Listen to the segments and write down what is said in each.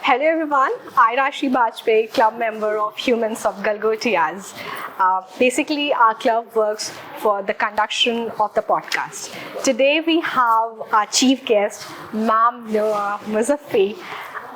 Hello everyone, I'm Rashi Bajpayee, club member of RiseUp Galgotias. Basically, our club works for the conduction of the podcast. Today we have our chief guest, Ma'am Noa Muzzafi,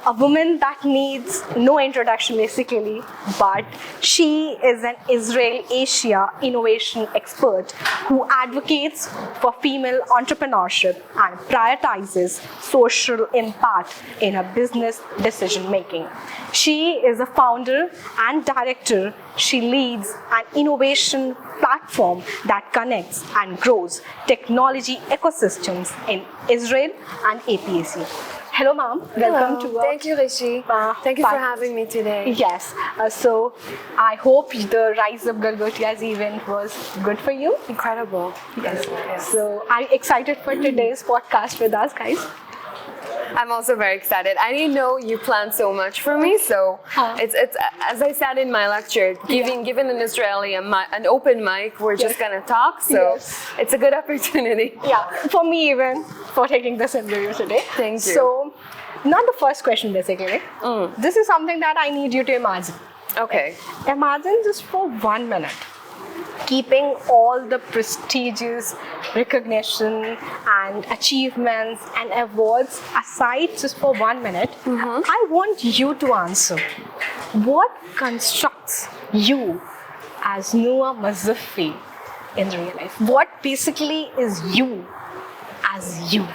a woman that needs no introduction basically, but she is an Israel Asia innovation expert who advocates for female entrepreneurship and prioritizes social impact in her business decision making. She is a founder and director. She leads an innovation platform that connects and grows technology ecosystems in Israel and APAC. Hello, ma'am. Welcome to Thank you, Rishi. Thank you for having me today. Yes. So I hope the RiseUp Galgotias event was good for you. Incredible. Yes. So are you excited for today's podcast with us, guys? I'm also very excited. I didn't know you planned so much for me, so it's as I said in my lecture, given an Israeli an open mic, we're just gonna talk. So it's a good opportunity. Yeah, for me even for taking this interview today. Thank you. So, not the first question basically. This is something that I need you to imagine. Okay. Imagine just for 1 minute, keeping all the prestigious recognition and achievements and awards aside just for 1 minute. I want you to answer what constructs you as Noa Muzzafi in real life. What basically is you as you?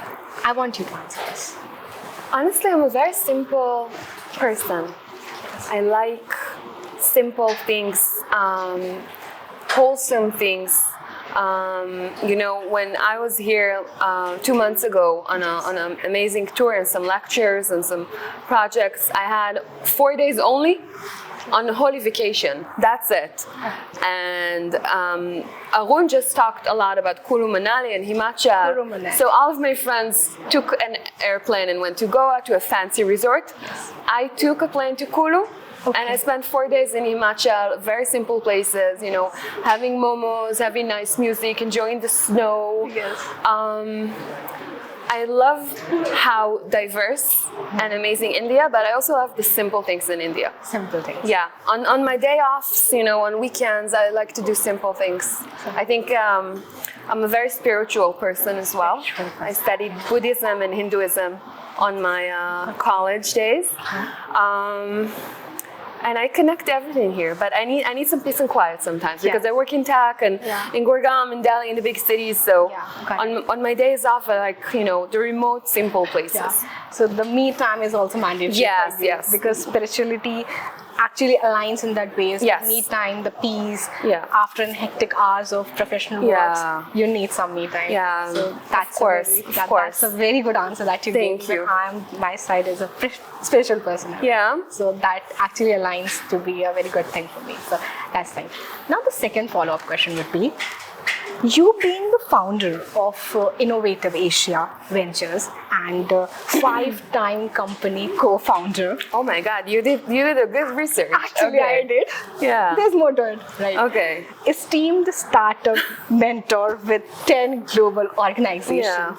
I want you to answer this. Honestly, I'm a very simple person. I like simple things. Wholesome things. When I was here 2 months ago on an amazing tour and some lectures and some projects, I had 4 days only on a holy vacation. That's it. And Arun just talked a lot about Kulu Manali and Himachal. So all of my friends took an airplane and went to Goa to a fancy resort. I took a plane to Kulu. Okay. And I spent 4 days in Himachal, very simple places, having momos, having nice music, enjoying the snow. Yes. I love how diverse and amazing India, but I also love the simple things in India. Simple things. Yeah. On my day offs, on weekends, I like to do simple things. I think I'm a very spiritual person as well. I studied Buddhism and Hinduism on my college days. And I connect everything here, but I need some peace and quiet sometimes because I work in tech and in Gurgaon and Delhi in the big cities. So on my days off, I like the remote, simple places. Yeah. So the me time is also mandatory. Yes. Because spirituality actually aligns in that way. So me time, the peace. After hectic hours of professional works, you need some me time. Yeah. So that's of course. That's a very good answer that you gave. Thank you. My side is a spiritual person. Yeah. So that actually aligns to be a very good thing for me. So that's fine. Now the second follow-up question would be, you being the founder of Innovative Asia Ventures and 5-time company co-founder. Oh my God, you did a good research. Actually, I did. Yeah. There's more to it, right? Okay. Esteemed startup mentor with 10 global organizations.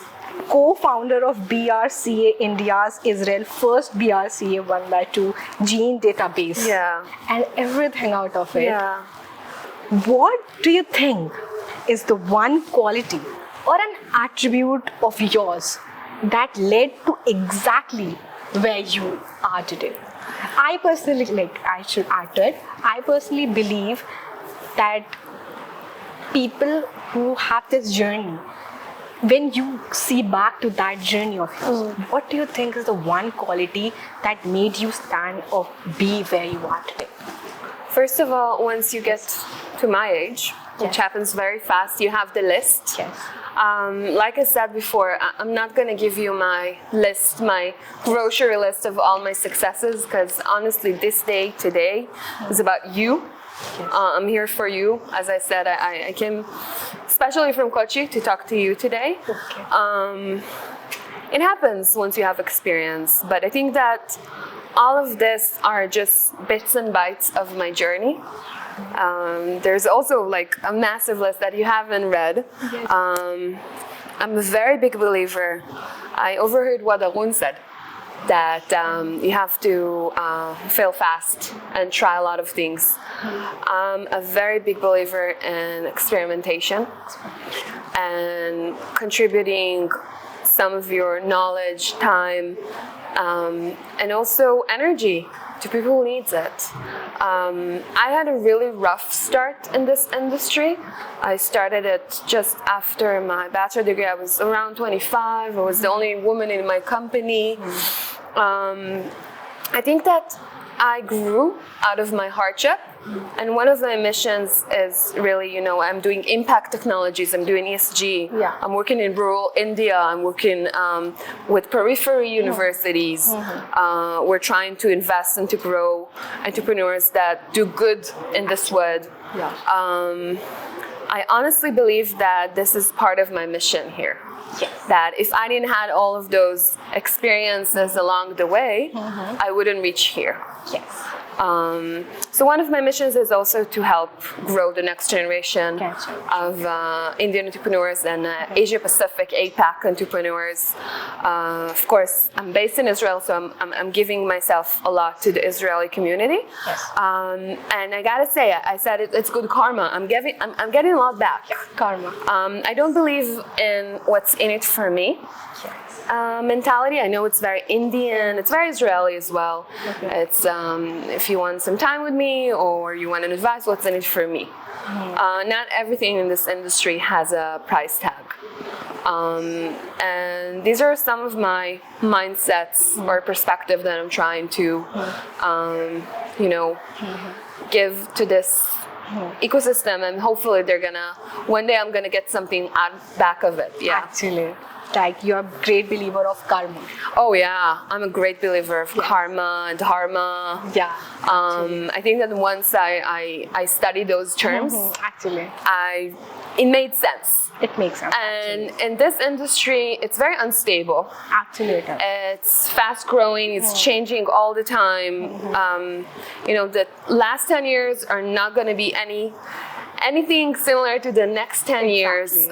Co-founder of BRCA India's Israel first BRCA 1x2 gene database. And everything out of it. What do you think is the one quality or an attribute of yours that led to exactly where you are today? I personally, I should add to it, I personally believe that people who have this journey, when you see back to that journey of yours, what do you think is the one quality that made you stand or be where you are today? First of all, once you get to my age, which happens very fast, you have the list. Like I said before, I'm not going to give you my list, my grocery list of all my successes, because honestly, this day, today, is about you. I'm here for you. As I said, I came especially from Kochi to talk to you today. It happens once you have experience, but I think that all of this are just bits and bytes of my journey. There's also a massive list that you haven't read. I'm a very big believer. I overheard what Arun said. that you have to fail fast and try a lot of things. I'm a very big believer in experimentation and contributing some of your knowledge, time, and also energy to people who needs it. I had a really rough start in this industry. I started it just after my bachelor degree. I was around 25. I was the only woman in my company. I think that I grew out of my hardship. And one of my missions is really, I'm doing impact technologies, I'm doing ESG. Yeah. I'm working in rural India, I'm working with periphery universities. We're trying to invest and to grow entrepreneurs that do good in this world. Yeah. I honestly believe that this is part of my mission here. Yes. That if I didn't have all of those experiences along the way, I wouldn't reach here. Yes. So one of my missions is also to help grow the next generation of Indian entrepreneurs and Asia Pacific APAC entrepreneurs. Of course, I'm based in Israel, so I'm giving myself a lot to the Israeli community. Yes. And I gotta say, I said it's good karma. I'm getting a lot back. Karma. I don't believe in what's in it for me. Mentality. I know it's very Indian, it's very Israeli as well. Okay. It's if you want some time with me or you want an advice, what's in it for me? Not everything in this industry has a price tag. And these are some of my mindsets or perspective that I'm trying to, give to this ecosystem, and hopefully one day I'm gonna get something back of it. Yeah. Actually. Like, you're a great believer of karma. Oh yeah, I'm a great believer of karma and dharma. Yeah. I think that once I studied those terms, actually, it made sense. It makes sense. And in this industry, it's very unstable. Absolutely. It's fast growing. It's changing all the time. The last 10 years are not going to be anything similar to the next 10 years.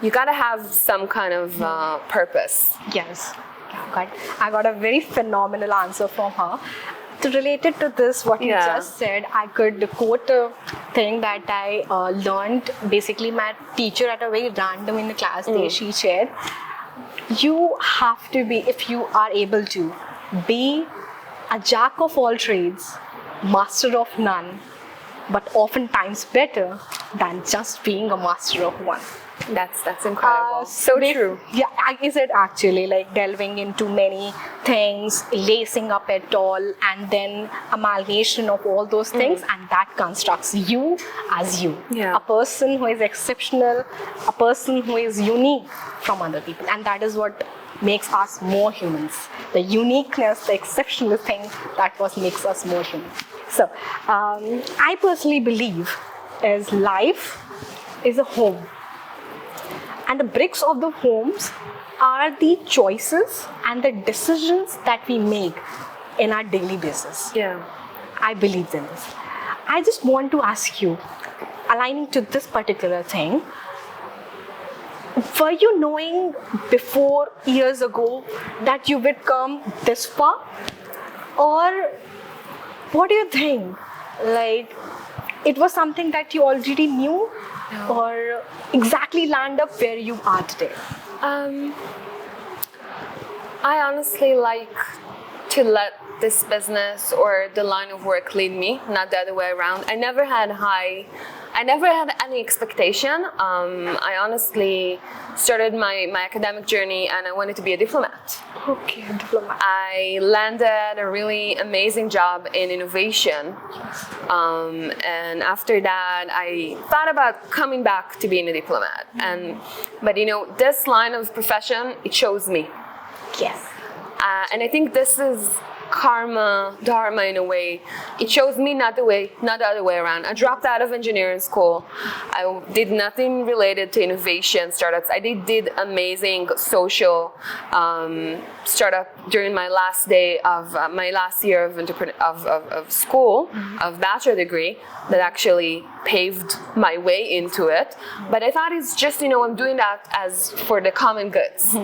You gotta have some kind of purpose. Yes. I got a very phenomenal answer from her. Related to this, what you just said, I could quote a thing that I learned. Basically, my teacher at a very random in the class day, she shared, you have to be, if you are able to, be a jack of all trades, master of none, but oftentimes better than just being a master of one. That's incredible. So true. Yeah, is it actually like delving into many things, lacing up it all, and then amalgamation of all those things, and that constructs you as you. Yeah. A person who is exceptional, a person who is unique from other people, and that is what makes us more humans. The uniqueness, the exceptional thing, that what makes us more human. So, I personally believe is life is a home. And the bricks of the homes are the choices and the decisions that we make in our daily basis. Yeah. I believe in this. I just want to ask you, aligning to this particular thing, were you knowing before years ago that you would come this far? Or what do you think? Like, it was something that you already knew? No. Or exactly land up where you are today? I honestly like to let this business or the line of work lead me, not the other way around. I never had any expectation. I honestly started my academic journey and I wanted to be a diplomat. Okay, diplomat. I landed a really amazing job in innovation. And after that, I thought about coming back to being a diplomat. But this line of profession, it chose me. Yes. And I think this is karma, dharma in a way. It shows me not the other way around. I dropped out of engineering school. I did nothing related to innovation startups. I did amazing social startup during my last day of my last year of school, of bachelor degree, that actually paved my way into it. But I thought it's just, I'm doing that as for the common goods.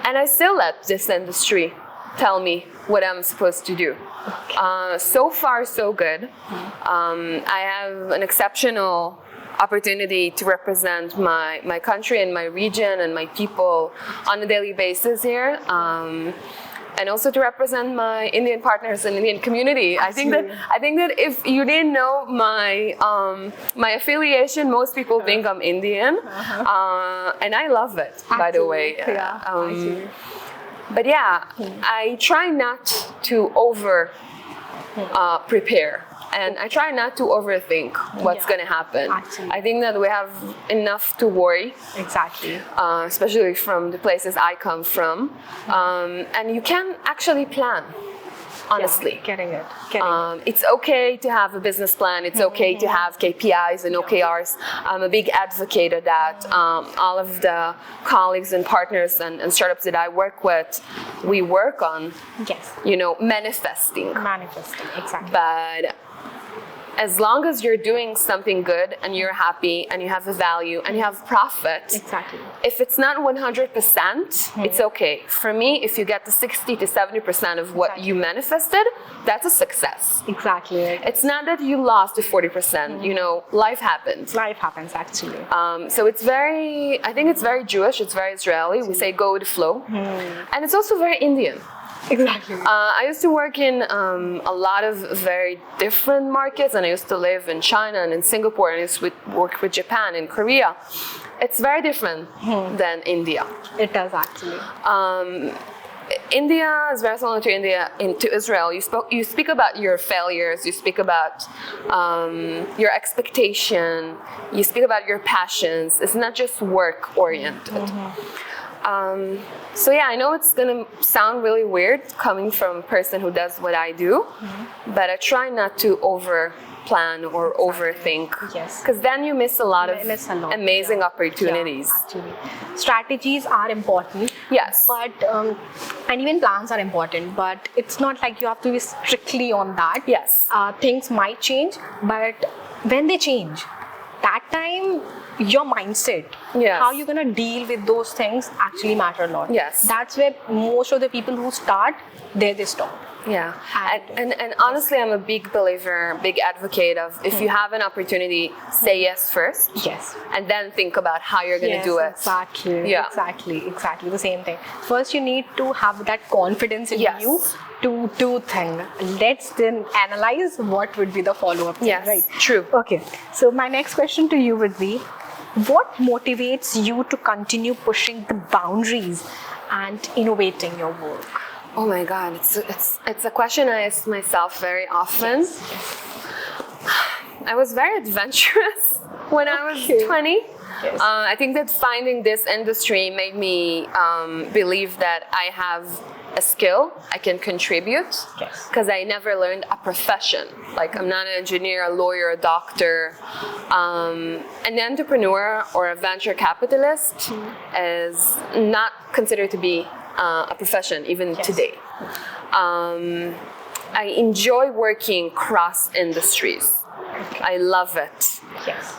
And I still let this industry tell me what I'm supposed to do. So far, so good. I have an exceptional opportunity to represent my country and my region and my people on a daily basis here. And also to represent my Indian partners and Indian community. I think that if you didn't know my affiliation, most people think I'm Indian, and I love it. By the way, but yeah, I try not to over prepare. And I try not to overthink what's going to happen. I think that we have enough to worry. Exactly. Especially from the places I come from. And you can actually plan, honestly. Getting it. It's okay to have a business plan. It's okay to have KPIs and OKRs. I'm a big advocate of that. All of the colleagues and partners and startups that I work with, we work on, manifesting. Manifesting, exactly. But as long as you're doing something good and you're happy and you have a value and you have profit, exactly. If it's not 100%, it's okay. For me, if you get to 60 to 70% of what you manifested, that's a success. Exactly. It's not that you lost to 40%. Life happens. Life happens, actually. So I think it's very Jewish, it's very Israeli. We say go with the flow. And it's also very Indian. Exactly. I used to work in a lot of very different markets, and I used to live in China and in Singapore, and I used to work with Japan and Korea. It's very different than India. It does, actually. India is very similar to Israel. You speak about your failures, you speak about your expectation, you speak about your passions. It's not just work oriented. So yeah, I know it's gonna sound really weird coming from a person who does what I do, but I try not to over plan or overthink, because then you miss a lot of amazing opportunities. Actually, strategies are important. Yes, but and even plans are important. But it's not like you have to be strictly on that. Yes, things might change, but when they change, that time your mindset, how you're gonna deal with those things actually matter a lot. Yes, that's where most of the people who start, they stop. Yeah, and honestly, I'm a big believer, big advocate of if you have an opportunity, say yes first. Yes. And then think about how you're going to do it. Exactly. Yeah. Exactly. The same thing. First, you need to have that confidence in you to do things. Let's then analyze what would be the follow-up thing, right? True. Okay. So my next question to you would be, what motivates you to continue pushing the boundaries and innovating your work? Oh my God, it's a question I ask myself very often. Yes. I was very adventurous when I was 20. Yes. I think that finding this industry made me believe that I have a skill I can contribute, because I never learned a profession. Like, I'm not an engineer, a lawyer, a doctor. An entrepreneur or a venture capitalist is not considered to be a profession even today. I enjoy working cross industries. I love it. Yes.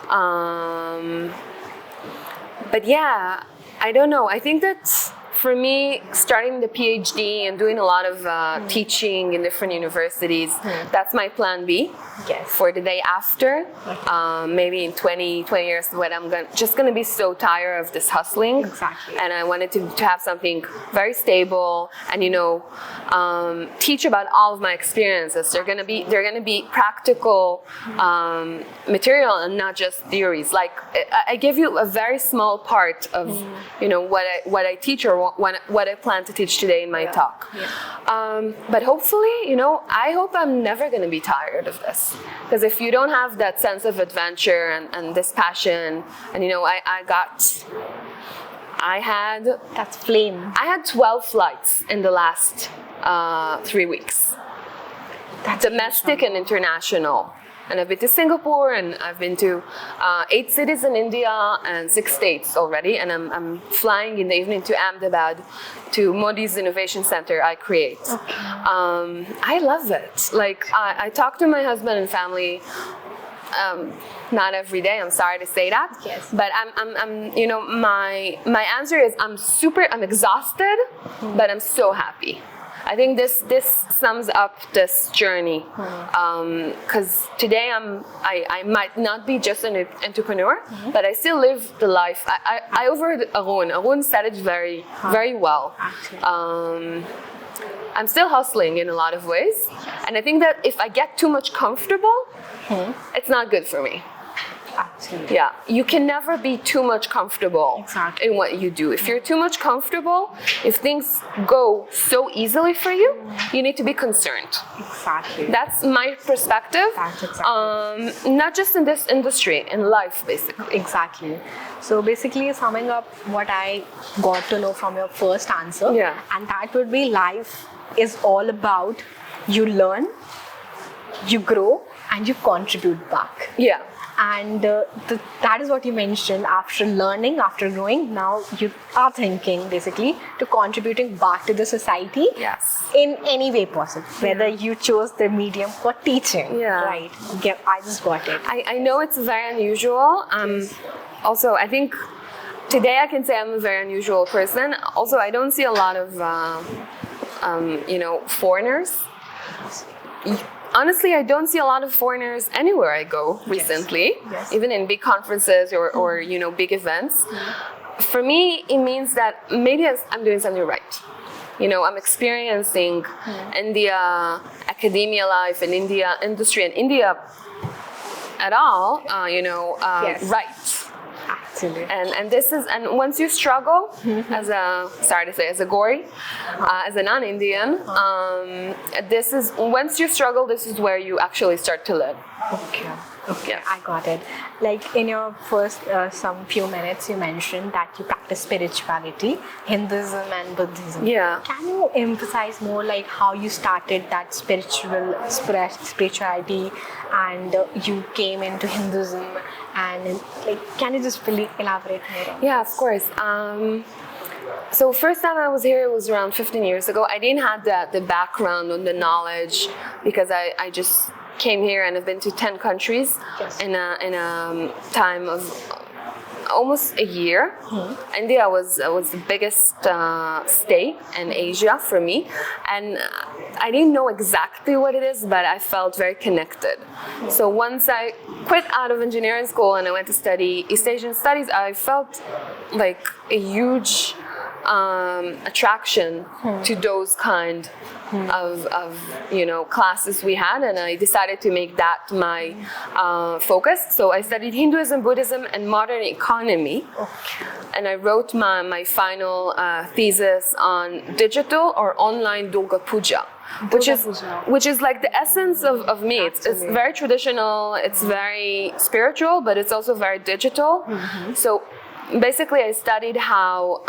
But yeah, I don't know. I think that for me, starting the PhD and doing a lot of teaching in different universities, that's my plan B. Yes. For the day after. Maybe in 20 years, when I'm just going to be so tired of this hustling. Exactly. And I wanted to have something very stable and, teach about all of my experiences. They're going to be practical material and not just theories. Like, I give you a very small part of, what I teach or what I plan to teach today in my talk. Yeah. But hopefully, I hope I'm never going to be tired of this. Because if you don't have that sense of adventure and this passion, and I had that's flame. I had 12 flights in the last 3 weeks. That's domestic and international. And I've been to Singapore, and I've been to 8 cities in India and 6 states already. And I'm flying in the evening to Ahmedabad to Modi's Innovation Center I create. Okay. I love it. Like, I talk to my husband and family not every day. I'm sorry to say that. Yes. But I'm you know, my answer is I'm exhausted, but I'm so happy. I think this sums up this journey, because today I might not be just an entrepreneur, but I still live the life. I overheard Arun said it very well. I'm still hustling in a lot of ways, and I think that if I get too much comfortable, it's not good for me. Absolutely. Yeah, you can never be too much comfortable in what you do. If you're too much comfortable, if things go so easily for you, you need to be concerned. Exactly. That's my perspective. That's exactly. Not just in this industry, in life, basically. Exactly. So basically, summing up what I got to know from your first answer, and that would be life is all about you learn, you grow, and you contribute back. Yeah. And that is what you mentioned. After learning, after growing, now you are thinking basically to contributing back to the society. Yes. In any way possible. Whether you chose the medium for teaching. Yeah. Right. I just got it. I know it's very unusual. Also, I think today I can say I'm a very unusual person. Also, I don't see a lot of you know, foreigners. Honestly, I don't see a lot of foreigners anywhere I go recently, even in big conferences or you know, big events. For me, it means that maybe I'm doing something right. You know, I'm experiencing India academia life and India industry and India at all, you know, right. Absolutely. And this is, and once you struggle as a Gori, as a non-Indian, this is, once you struggle, this is where you actually start to live. Okay, I got it. Like in your first some few minutes, you mentioned that you practice spirituality, Hinduism and Buddhism. Yeah. Can you emphasize more like how you started that spirituality and you came into Hinduism, and like can you just really elaborate more on Yeah, this? of course. So first time I was here, it was around 15 years ago. I didn't have the background and the knowledge because I just came here and I've been to 10 countries in a time of almost a year. India was the biggest stay in Asia for me, and I didn't know exactly what it is, but I felt very connected. So once I quit out of engineering school and I went to study East Asian studies, I felt like a huge attraction to those kind of you know, classes we had, and I decided to make that my focus. So I studied Hinduism, Buddhism, and modern economy, and I wrote my final thesis on digital or online Durga Puja. Which is like the essence of me. It's very traditional, it's very spiritual, but it's also very digital. So basically, I studied how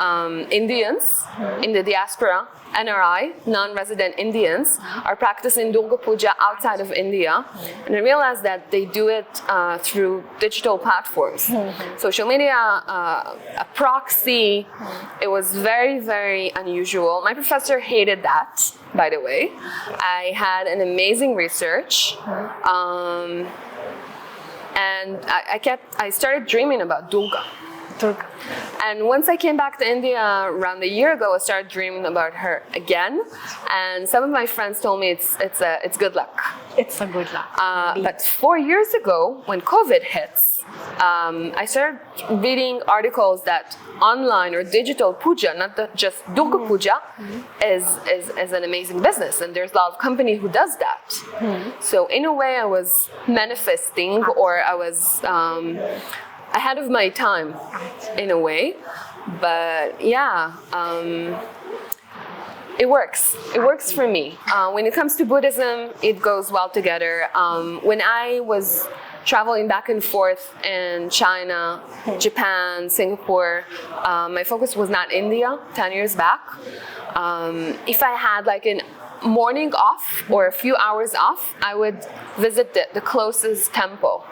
Indians in the diaspora, NRI, non-resident Indians, are practicing Durga Puja outside of India. And I realized that they do it through digital platforms. Social media, a proxy. It was very, very unusual. My professor hated that, by the way. I had an amazing research. And I started dreaming about Durga. And once I came back to India around a year ago, I started dreaming about her again. And some of my friends told me it's good luck. It's a good luck. But 4 years ago, when COVID hits, I started reading articles that online or digital puja, not just Durga Puja, is an amazing business, and there's a lot of company who does that. So in a way, I was manifesting, or I was ahead of my time, in a way. But yeah, it works. It works for me. When it comes to Buddhism, it goes well together. When I was traveling back and forth in China, Japan, Singapore, my focus was not India 10 years back. If I had like a morning off or a few hours off, I would visit the closest temple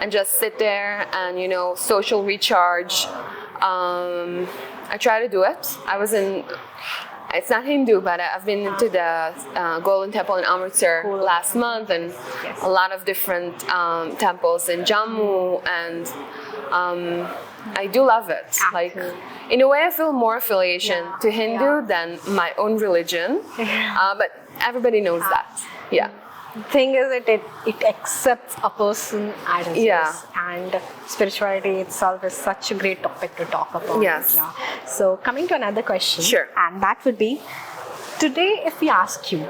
and just sit there and, you know, social recharge. I try to do it. It's not Hindu, but I've been to the Golden Temple in Amritsar last month, and a lot of different temples in Jammu, and I do love it. Like, in a way, I feel more affiliation to Hindu than my own religion, but everybody knows that. Yeah. The thing is that it accepts a person as is, and spirituality itself is such a great topic to talk about. Yes. Now. So coming to another question, Sure. and that would be, today if we ask you,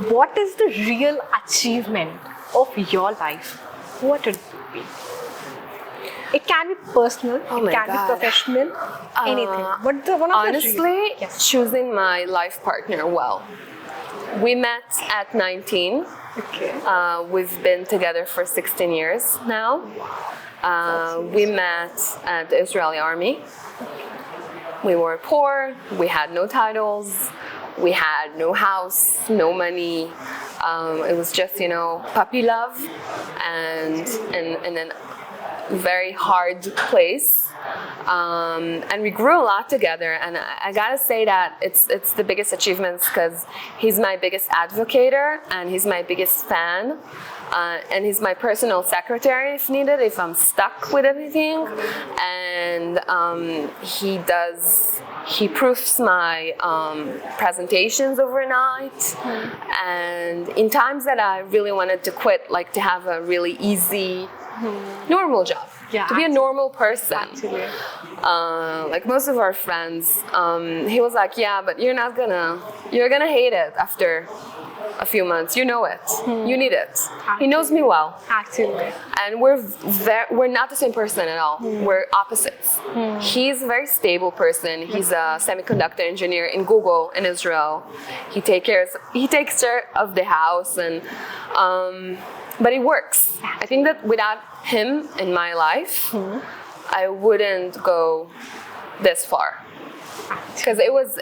what is the real achievement of your life, what would it be? It can be personal, it can be professional, anything. But one of honestly, choosing my life partner well. We met at 19. Okay. We've been together for 16 years now. We met at the Israeli army. We were poor, we had no titles, we had no house, no money. It was just, puppy love and in a very hard place. And we grew a lot together, and I gotta say that it's the biggest achievements because he's my biggest advocator and he's my biggest fan, and he's my personal secretary if needed, if I'm stuck with anything, and he proofs my presentations overnight, and in times that I really wanted to quit, like to have a really easy normal job. To be a normal person. Like most of our friends, he was like, yeah, but you're gonna hate it after a few months. You know it. You need it. He knows me well. Absolutely. And we're not the same person at all. We're opposites. He's a very stable person. He's a semiconductor engineer in Google in Israel. He takes care of the house, and but it works. I think that without him in my life, I wouldn't go this far. Because it was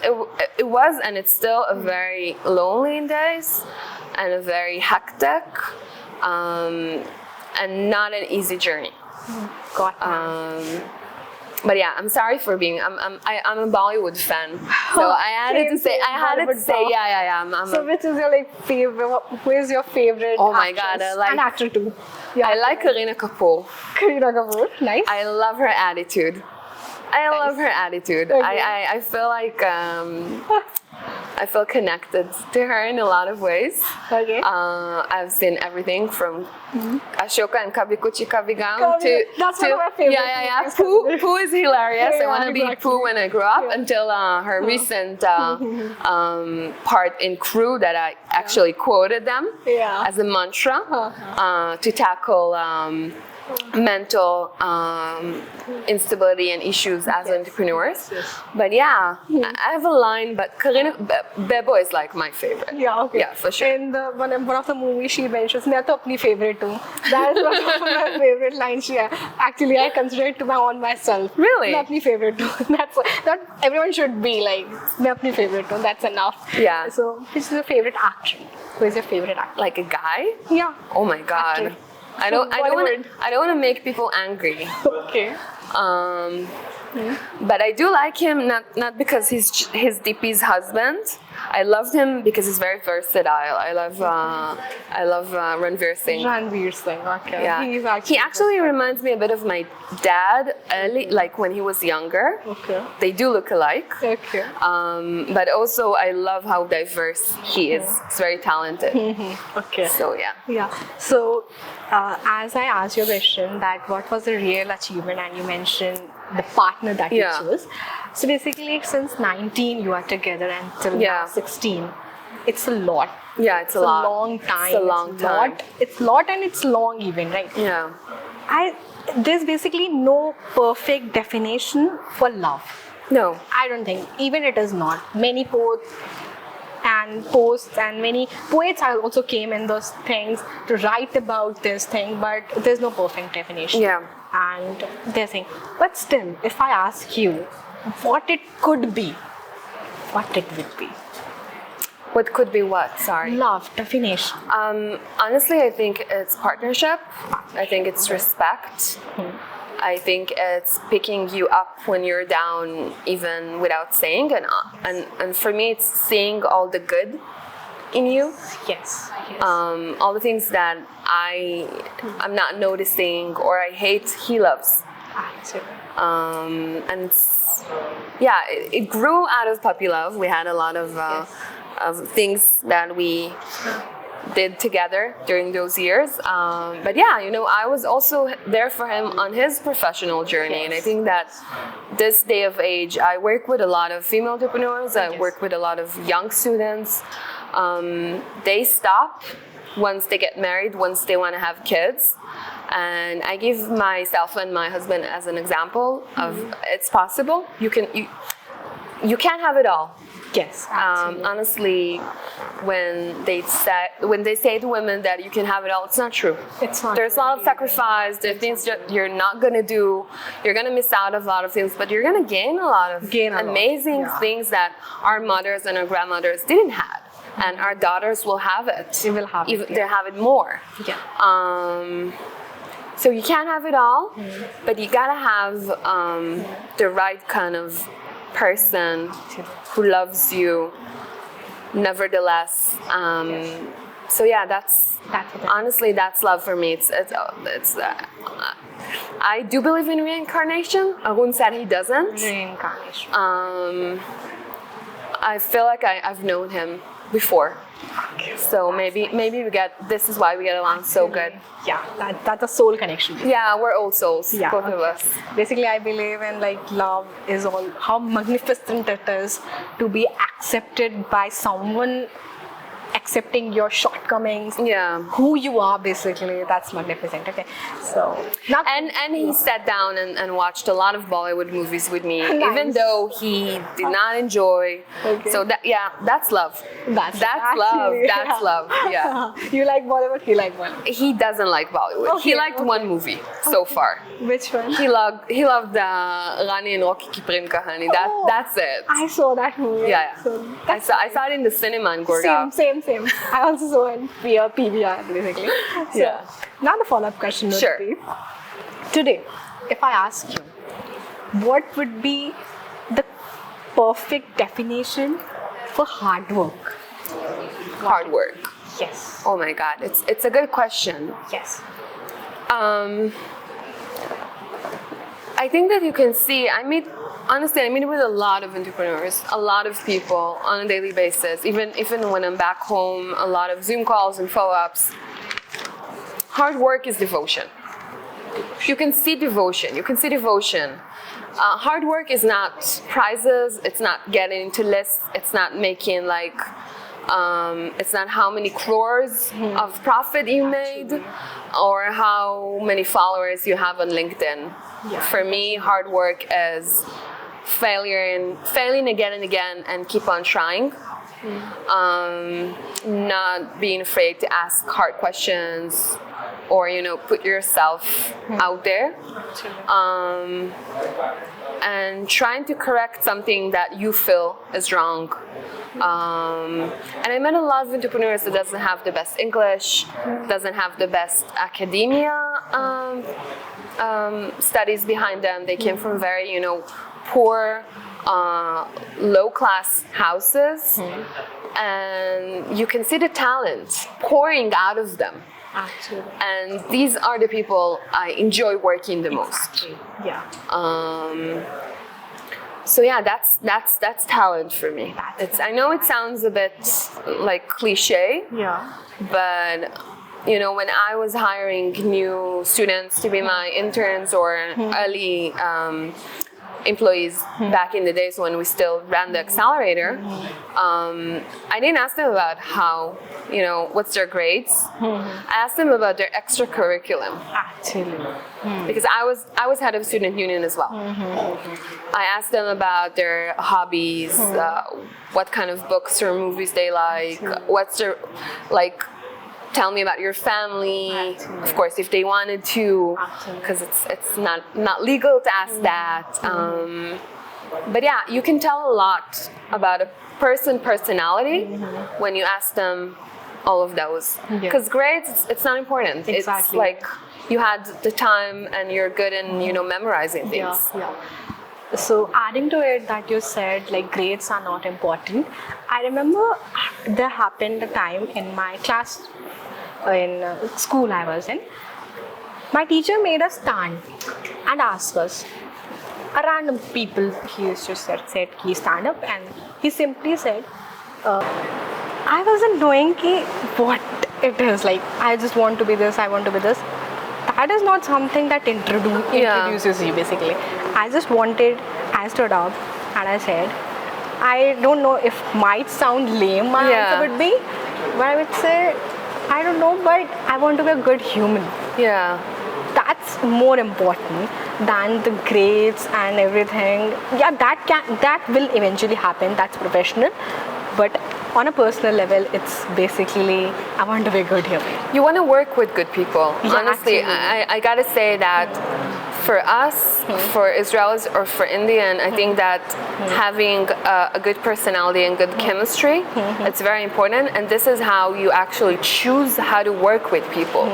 and it's still a very lonely days and a very hectic and not an easy journey. But yeah, I'm sorry for being. I'm a Bollywood fan, so I had to say. So, which is your favorite? Who is your favorite? Oh my God, I like an actor too. Yeah, I like Kareena Kapoor. Kareena Kapoor, nice. I love her attitude. Okay. I feel like I feel connected to her in a lot of ways. Okay. I've seen everything from Ashoka and Kabhi Kuchi Kabhi Gum to one of my favorites. Yeah. Pooh is hilarious. I want to be Pooh when I grow up. Until her recent part in Crew that I actually quoted them as a mantra to tackle mental instability and issues as entrepreneurs. But yeah, I have a line, but Bebo is like my favorite. Yeah, okay. Yeah, for sure. In one of the movies she mentions, मैं तो अपनी favorite हूँ. That is one of my favorite lines. Actually, I consider it to my own myself. Really? मैं अपनी favorite हूँ. That everyone should be like मैं अपनी favorite हूँ. That's enough. Yeah. So, which is your favorite actor? Who is your favorite actor? Like a guy? Yeah. Oh my God. Actor. I don't want to make people angry. Okay. But I do like him not because he's DP's husband. I loved him because he's very versatile. I love Ranveer Singh. Ranveer Singh, okay. Yeah. He actually reminds me a bit of my dad, like when he was younger. Okay. They do look alike. Okay. But also I love how diverse he is. He's very talented. Okay. So yeah. Yeah. So as I asked your question that what was the real achievement, and you mentioned the partner that you chose. So basically, since 19 you are together until now 16. It's a lot. Yeah, it's a lot. It's a long time. It's a long time. It's a lot, and it's long even, right? Yeah. There's basically no perfect definition for love. No. I don't think. Even it is not. Many posts and many poets also came in those things to write about this thing, but there's no perfect definition. Yeah. And they're saying, but still, if I ask you what it could be, what it would be? What could be what? Sorry. Love, definition. Honestly, I think it's partnership. I think it's respect. I think it's picking you up when you're down, even without saying. And for me, it's seeing all the good in you. Yes. All the things that I'm not noticing or I hate, he loves. And it grew out of puppy love. We had a lot of things that we did together during those years. But yeah, I was also there for him on his professional journey. And I think that this day of age, I work with a lot of female entrepreneurs. I work with a lot of young students. They stop once they get married, once they want to have kids. And I give myself and my husband as an example of it's possible. You can't have it all. Yes. Honestly, when they say to women that you can have it all, it's not true. It's not. There's a lot of sacrifice. There's things that you're not gonna do. You're gonna miss out on a lot of things, but you're gonna gain a lot of amazing things that our mothers and our grandmothers didn't have. And our daughters will have it. They will have it. They have it more. Yeah. So you can't have it all, but you gotta have the right kind of person who loves you. Nevertheless, so yeah, that's honestly that's love for me. It's I do believe in reincarnation. Arun said he doesn't. Reincarnation. I feel like I've known him before. So maybe this is why we get along so good. Yeah, that's a soul connection. Yeah, we're old souls, both of us. Basically, I believe in love is all how magnificent it is to be accepted by someone accepting your shortcomings, who you are, basically. That's magnificent. Okay, so and he sat down and watched a lot of Bollywood movies with me, even though he did not enjoy. So that's love. That's love. That's love. Yeah. You like Bollywood? He like Bollywood. He doesn't like Bollywood. He liked one movie so far. Which one? He loved Rani and Rocky Ki Prem Kahani. That's it. I saw that movie. Yeah. So I saw it in the cinema in Gurgaon. Same. I also saw in PVR, basically. So, now the follow-up question would be, today, if I ask you, what would be the perfect definition for hard work? Hard work. Yes. Oh my God, it's a good question. Yes. I think that you can see, I meet with a lot of entrepreneurs, a lot of people on a daily basis, even when I'm back home, a lot of Zoom calls and follow-ups. Hard work is devotion. You can see devotion. Hard work is not prizes, it's not getting into lists, it's not making it's not how many crores of profit you made or how many followers you have on LinkedIn. For me, hard work is failing again and again and keep on trying. Not being afraid to ask hard questions or put yourself out there. And trying to correct something that you feel is wrong. And I met a lot of entrepreneurs that doesn't have the best English, doesn't have the best academia studies behind them. They came from very, poor, low-class houses, and you can see the talent pouring out of them. Absolutely. And these are the people I enjoy working the most. Yeah. So yeah, that's talent for me. I know it sounds a bit like cliche. Yeah. But when I was hiring new students to be my interns or early employees back in the days when we still ran the accelerator, I didn't ask them about how, what's their grades. I asked them about their extracurriculum. Actually. Because I was head of student union as well. I asked them about their hobbies, what kind of books or movies they like, what's their, tell me about your family. Of course, if they wanted to, because it's not legal to ask that. But yeah, you can tell a lot about a personality when you ask them all of those. Because grades, it's not important. It's like you had the time and you're good in, memorizing things. So adding to it that you said like grades are not important, I remember there happened a time in my class in school I was in. My teacher made us stand and asked us, a random people, he used to said he stand up and he simply said, I wasn't knowing what it is, like I just want to be this, I want to be this. That is not something that introduces you basically. I stood up and I said, I don't know if might sound lame my answer would be, but I would say, I don't know, but I want to be a good human. That's more important than the grades and everything. That will eventually happen, that's professional, but on a personal level, it's basically, I want to be a good human. You want to work with good people. Honestly, I gotta say that for us, for Israelis or for Indian, I think that having a good personality and good chemistry, it's very important. And this is how you actually choose how to work with people,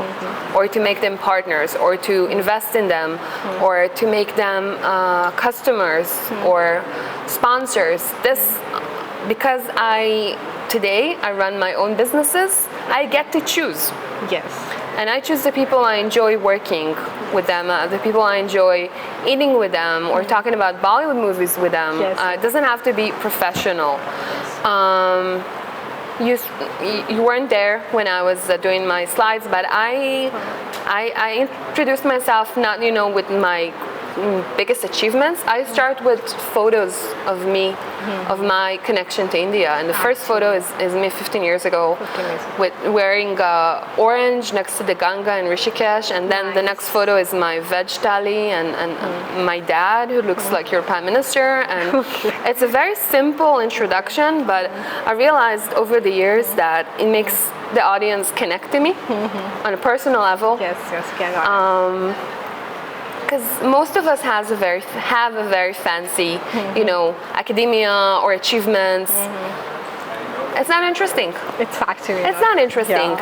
or to make them partners, or to invest in them, or to make them customers or sponsors. Because today I run my own businesses, I get to choose. And I choose the people I enjoy working with them, the people I enjoy eating with them, or talking about Bollywood movies with them. It doesn't have to be professional. You weren't there when I was doing my slides, but I introduced myself not with my biggest achievements. I start with photos of me, of my connection to India, and the first photo is me 15 years ago with wearing orange next to the Ganga in Rishikesh, and then the next photo is my veg thali and my dad who looks like your prime minister, and it's a very simple introduction, but I realized over the years that it makes the audience connect to me on a personal level. Because most of us have a very fancy, academia or achievements. It's not interesting. It's not interesting.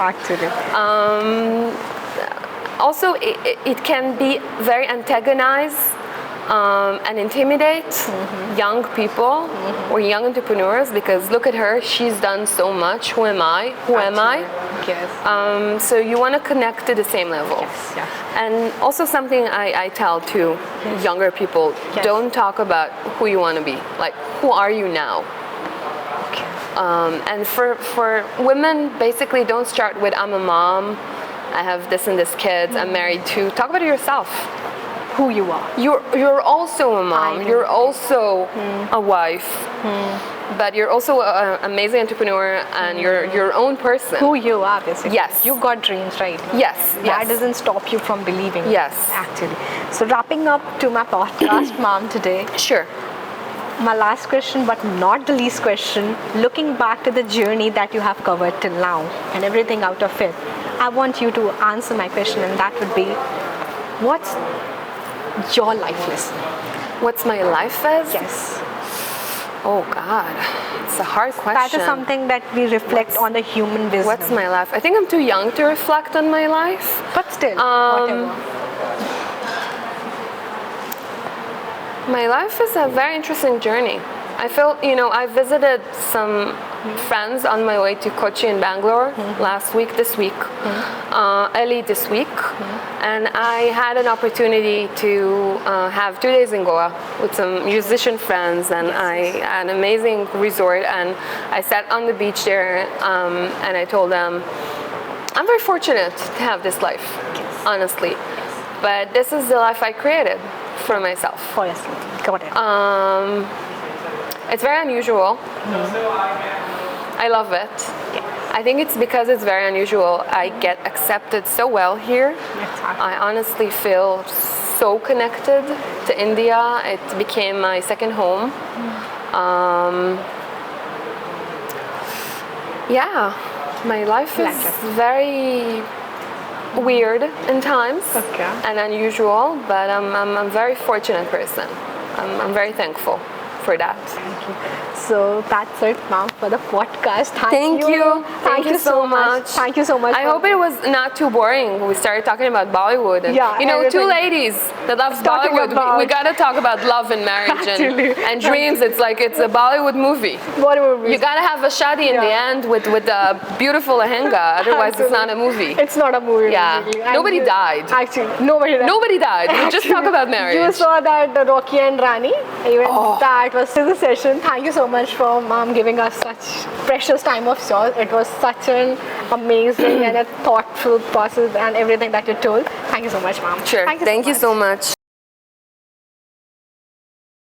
Also, it can be very antagonize and intimidate young people or young entrepreneurs, because look at her, she's done so much. Who am I? So you want to connect to the same level. And also something I tell to younger people, don't talk about who you want to be. Like, who are you now? And for women, basically don't start with, I'm a mom, I have this and this kids, I'm married to. Talk about yourself. Who you are. You're also a mom, you're also a wife. But you're also an amazing entrepreneur, and you're your own person. Who you are, basically. Yes. You got dreams, right? Yes. That doesn't stop you from believing. Yes. Actually. So wrapping up to my podcast, Mom, today. Sure. My last question, but not the least question, looking back to the journey that you have covered till now and everything out of it, I want you to answer my question, and that would be, what's your life lesson? What's my life is? Yes. Oh God, it's a hard question. That is something that we reflect on the human wisdom. What's my life? I think I'm too young to reflect on my life. But still, whatever. My life is a very interesting journey. I feel, I visited some friends on my way to Kochi in Bangalore this week, early this week, and I had an opportunity to have 2 days in Goa with some musician friends, and I had an amazing resort, and I sat on the beach there, and I told them, I'm very fortunate to have this life, honestly, but this is the life I created for myself. Honestly, got it. It's very unusual. I love it. I think it's because it's very unusual. I get accepted so well here. I honestly feel so connected to India. It became my second home. My life is very weird in times and unusual, but I'm a very fortunate person. I'm very thankful for that. So that's it, ma'am, for the podcast. Thank you. Thank you so much. Thank you so much. I hope it was not too boring. We started talking about Bollywood. And, Yeah, you know, everything. two ladies that loves Talking Bollywood. about- We got to talk about love and marriage Actually. and dreams. It's like it's a Bollywood movie. Bollywood You got to have a shadi in the Yeah. end with a beautiful lehenga. Otherwise, it's not a movie. It's not a movie. Yeah. basically. And Nobody died. Actually, nobody died. Nobody died. We just talk about You marriage. saw that Rocky and Rani. Even that was the session. Thank you so much for mom giving us such precious time of yours. It was such an amazing and a thoughtful process and everything that you told. Thank you so much, mom. Sure. Thank you so much.